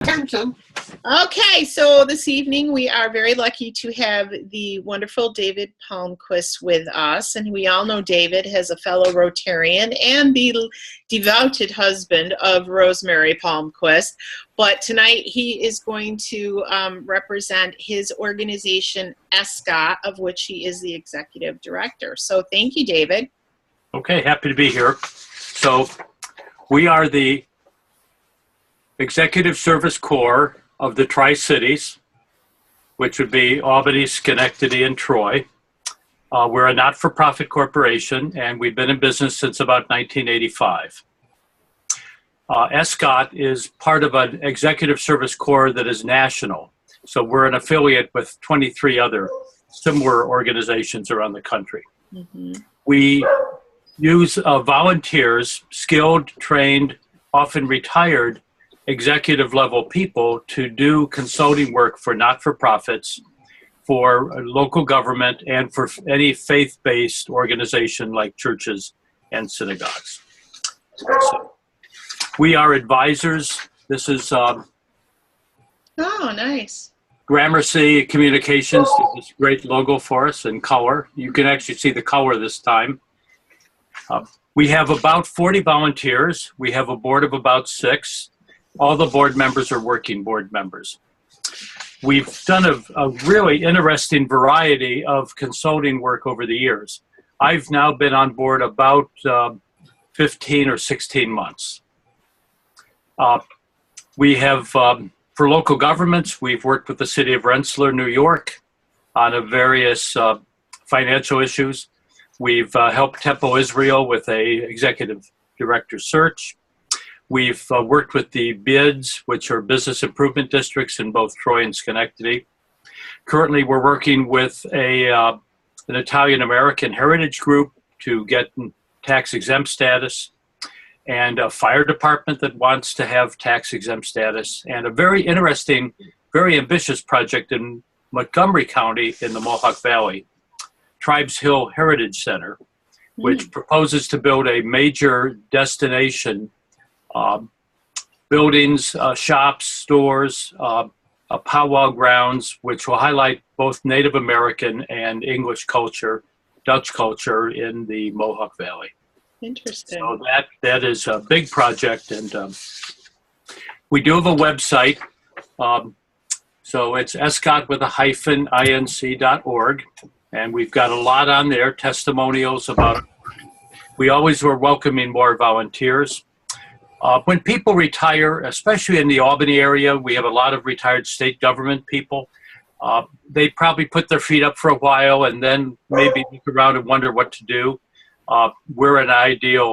attention. Okay, so this evening we are very lucky to have the wonderful David Palmquist with us, and we all know David as a fellow Rotarian and the devoted husband of Rosemary Palmquist. But tonight he is going to represent his organization, ESCOT, of which he is the executive director. So thank you, David. Okay, happy to be here. So we are the Executive Service Corps of the Tri-Cities, which would be Albany, Schenectady, and Troy. We're a not-for-profit corporation, and we've been in business since about 1985. ESCOT is part of an Executive Service Corps that is national. So we're an affiliate with 23 other similar organizations around the country. Mm-hmm. We use volunteers, skilled, trained, often retired, executive level people to do consulting work for not-for-profits, for local government, and for any faith-based organization like churches and synagogues. So we are advisors. This is oh, nice. Gramercy Communications did this great logo for us in color. You can actually see the color this time. We have about 40 volunteers. We have a board of about 6. All the board members are working board members. We've done a really interesting variety of consulting work over the years. I've now been on board about 15 or 16 months. We have, for local governments, we've worked with the city of Rensselaer, New York, on various financial issues. We've helped Tempo Israel with a executive director search. We've worked with the BIDs, which are business improvement districts in both Troy and Schenectady. Currently, we're working with an Italian-American heritage group to get tax-exempt status, and a fire department that wants to have tax-exempt status, and a very interesting, very ambitious project in Montgomery County in the Mohawk Valley, Tribes Hill Heritage Center, which proposes to build a major destination buildings, shops, stores, powwow grounds, which will highlight both Native American and English culture, Dutch culture in the Mohawk Valley. Interesting. So that is a big project, and we do have a website. So it's escot with a -inc.org, and we've got a lot on there, testimonials about it. We always were welcoming more volunteers. When people retire, especially in the Albany area, we have a lot of retired state government people. They probably put their feet up for a while and then maybe look around and wonder what to do. We're an ideal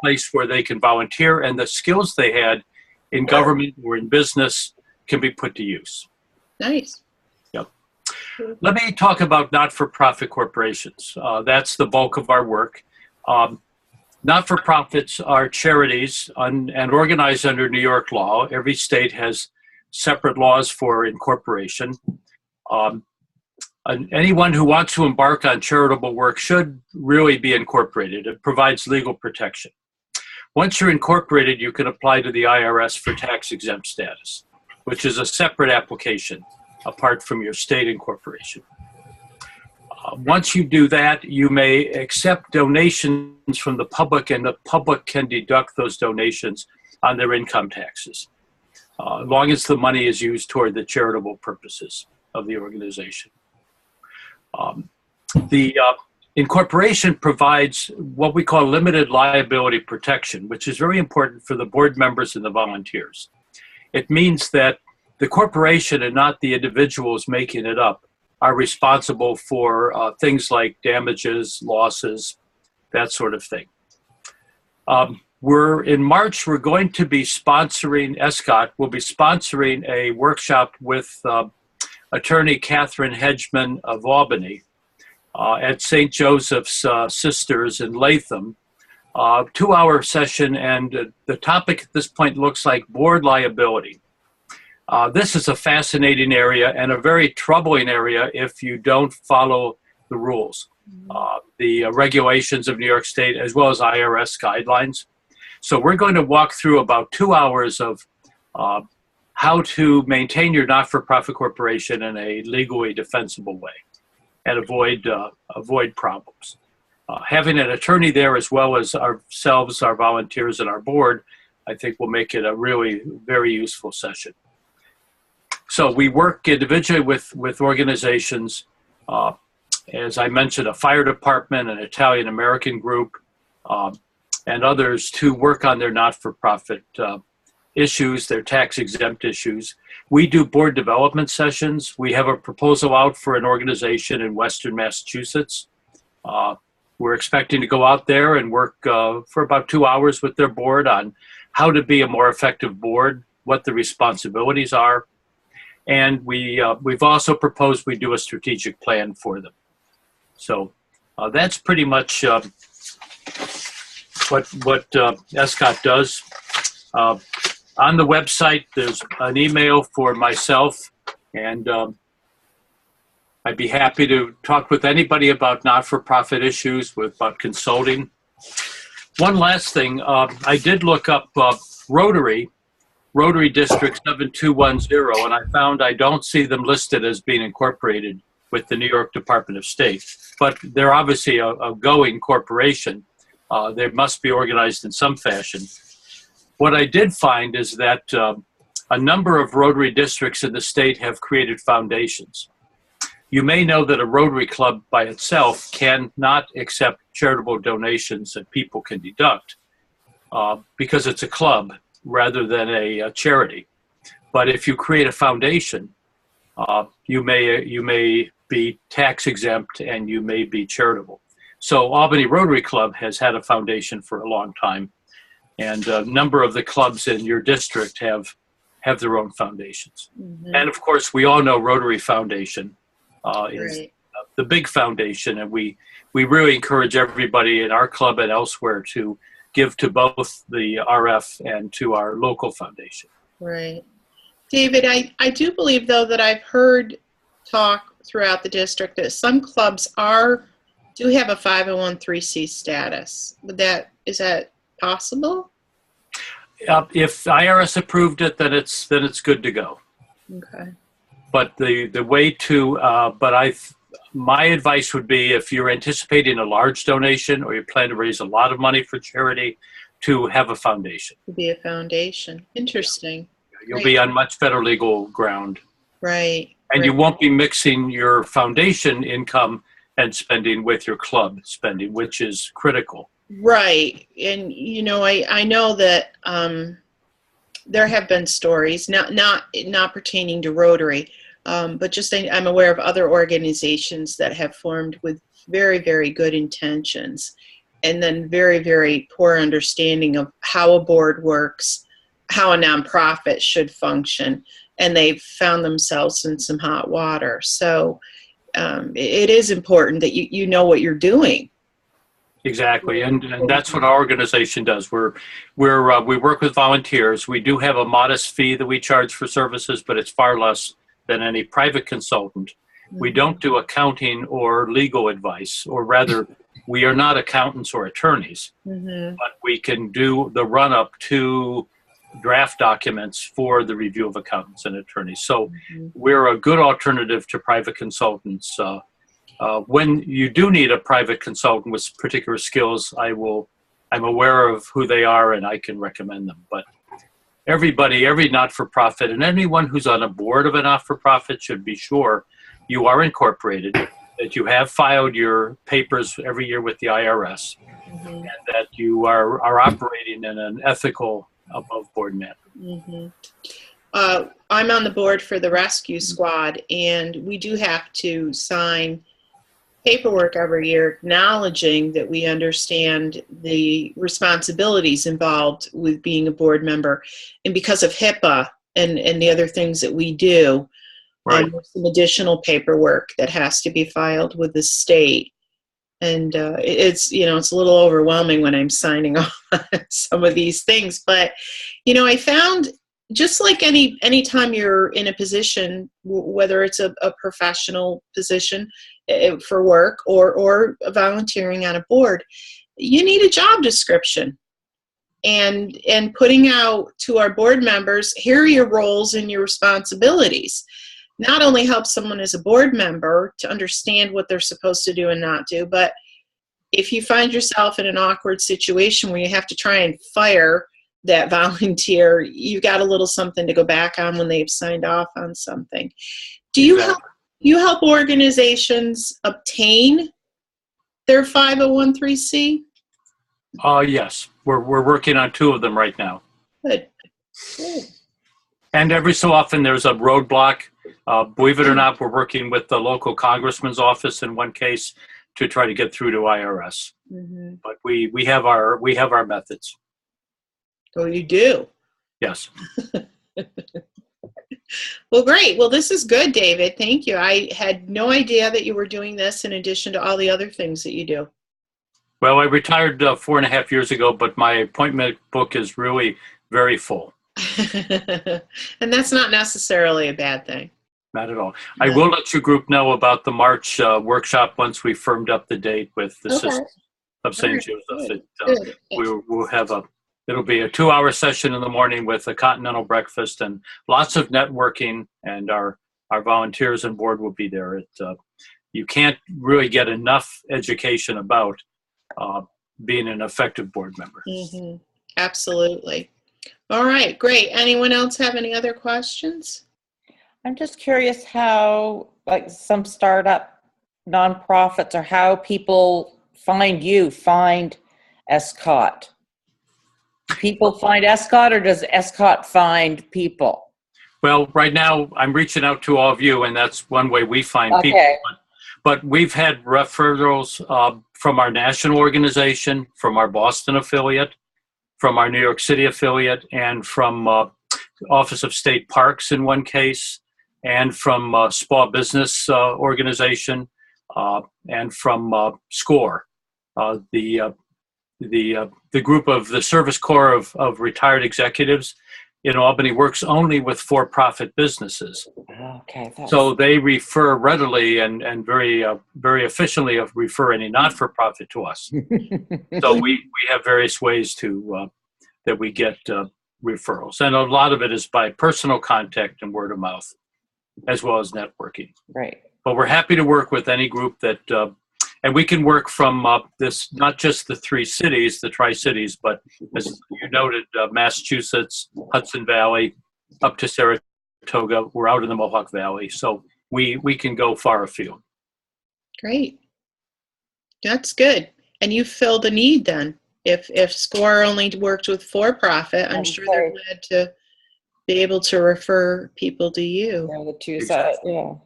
place where they can volunteer, and the skills they had in government or in business can be put to use. Nice. Yep. Let me talk about not-for-profit corporations. That's the bulk of our work. Not-for-profits are charities and organized under New York law. Every state has separate laws for incorporation. Anyone who wants to embark on charitable work should really be incorporated. It provides legal protection. Once you're incorporated, you can apply to the IRS for tax-exempt status, which is a separate application apart from your state incorporation. Once you do that, you may accept donations from the public, and the public can deduct those donations on their income taxes, as long as the money is used toward the charitable purposes of the organization. The incorporation provides what we call limited liability protection, which is very important for the board members and the volunteers. It means that the corporation and not the individuals making it up are responsible for things like damages, losses, that sort of thing. In March, we're going to be sponsoring, ESCOT will be sponsoring a workshop with attorney Catherine Hedgeman of Albany at St. Joseph's Sisters in Latham, 2-hour session, and the topic at this point looks like board liability. This is a fascinating area and a very troubling area if you don't follow the rules, the regulations of New York State, as well as IRS guidelines. So we're going to walk through about 2 hours of how to maintain your not-for-profit corporation in a legally defensible way and avoid problems. Having an attorney there as well as ourselves, our volunteers, and our board, I think will make it a really very useful session. So we work individually with organizations, as I mentioned, a fire department, an Italian-American group, and others to work on their not-for-profit issues, their tax-exempt issues. We do board development sessions. We have a proposal out for an organization in Western Massachusetts. We're expecting to go out there and work for about 2 hours with their board on how to be a more effective board, what the responsibilities are. And we've also proposed we do a strategic plan for them. So that's pretty much what ESCOT does. On the website, there's an email for myself, and I'd be happy to talk with anybody about not-for-profit issues, about consulting. One last thing, I did look up Rotary District 7210, and I found I don't see them listed as being incorporated with the New York Department of State, but they're obviously a going corporation. They must be organized in some fashion. What I did find is that a number of Rotary districts in the state have created foundations. You may know that a Rotary Club by itself cannot accept charitable donations that people can deduct because it's a club rather than a charity. But if you create a foundation, you may be tax exempt and you may be charitable. So Albany Rotary Club has had a foundation for a long time, and a number of the clubs in your district have their own foundations. Mm-hmm. And of course, we all know Rotary Foundation is the big foundation, and we really encourage everybody in our club and elsewhere to give to both the RF and to our local foundation. Right. David, I do believe, though, that I've heard talk throughout the district that some clubs do have a 501(c)(3) status. Is that possible? If IRS approved it, then it's good to go. Okay. But the way to my advice would be, if you're anticipating a large donation or you plan to raise a lot of money for charity, to have a foundation. To be a foundation. Interesting. You'll be on much better legal ground. Right. And you won't be mixing your foundation income and spending with your club spending, which is critical. Right. And, I know that there have been stories, not pertaining to Rotary, but just I'm aware of other organizations that have formed with very, very good intentions and then very, very poor understanding of how a board works, how a nonprofit should function, and they've found themselves in some hot water. So it is important that you know what you're doing. Exactly, and that's what our organization does. We work with volunteers. We do have a modest fee that we charge for services, but it's far less than any private consultant. Mm-hmm. We don't do accounting or legal advice, or rather, we are not accountants or attorneys, mm-hmm. but we can do the run-up to draft documents for the review of accountants and attorneys. So mm-hmm. we're a good alternative to private consultants. When you do need a private consultant with particular skills, I'm aware of who they are and I can recommend them. But every not-for-profit and anyone who's on a board of a not-for-profit should be sure you are incorporated, that you have filed your papers every year with the IRS, mm-hmm. and that you are operating in an ethical, above-board manner. Mm-hmm. I'm on the board for the rescue squad, and we do have to sign paperwork every year acknowledging that we understand the responsibilities involved with being a board member. And because of HIPAA and the other things that we do, right. There's some additional paperwork that has to be filed with the state. And it's a little overwhelming when I'm signing off on some of these things. But, I found, just like any time you're in a position, whether it's a professional position for work or volunteering on a board, you need a job description. and putting out to our board members, here are your roles and your responsibilities. Not only helps someone as a board member to understand what they're supposed to do and not do, but if you find yourself in an awkward situation where you have to try and fire that volunteer, you've got a little something to go back on when they've signed off on something. Do you help organizations obtain their 501(c)(3)? Yes, we're working on 2 of them right now. Good. Good. And every so often there's a roadblock. Believe it or not, we're working with the local congressman's office in one case to try to get through to IRS. Mm-hmm. But we have our methods. Oh, you do? Yes. Well, great. Well, this is good, David. Thank you. I had no idea that you were doing this in addition to all the other things that you do. Well, I retired 4.5 years ago, but my appointment book is really very full. And that's not necessarily a bad thing. Not at all. No. I will let your group know about the March workshop once we firmed up the date with the Sisters of St. Joseph. We'll have it'll be a 2-hour session in the morning with a continental breakfast and lots of networking, and our volunteers and board will be there. You can't really get enough education about being an effective board member. Mm-hmm. Absolutely. All right, great. Anyone else have any other questions? I'm just curious how, like, some startup nonprofits, or how people find ESCOT. Do people find ESCOT, or does ESCOT find people? Well, right now I'm reaching out to all of you, and that's one way we find people. But we've had referrals from our national organization, from our Boston affiliate, from our New York City affiliate, and from Office of State Parks in one case, and from Small Business Organization, and from SCORE, the group of the Service Corps of Retired Executives in Albany works only with for-profit businesses. Okay. So they refer readily and very efficiently refer any not-for-profit to us. So we have various ways that we get referrals, and a lot of it is by personal contact and word of mouth, as well as networking. Right. But we're happy to work with any group that, and we can work from this, not just the 3 cities, the Tri-Cities, but as you noted, Massachusetts, Hudson Valley, up to Saratoga. We're out in the Mohawk Valley, so we can go far afield. Great. That's good. And you fill the need then. If SCORE only worked with for-profit, I'm sure they're glad to be able to refer people to you. Yeah, the 2 sides.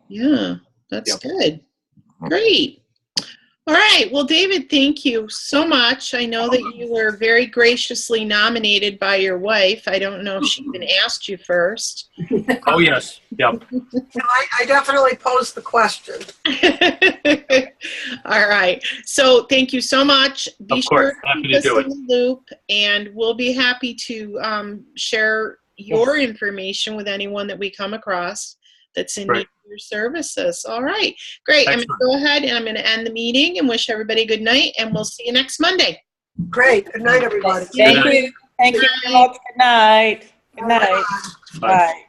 Yeah, that's good. Great. All right. Well, David, thank you so much. I know that you were very graciously nominated by your wife. I don't know if she even asked you first. Oh, yes. Yep. I definitely posed the question. All right. So thank you so much. Be sure happy to to keep do us in the loop, and we'll be happy to share your information with anyone that we come across that's in need of your services. All right. Great. Excellent. I'm going to go ahead and I'm going to end the meeting and wish everybody a good night, and we'll see you next Monday. Great. Good night, everybody. Thank you. Thank you very much. Good night. Good night. Bye. Bye.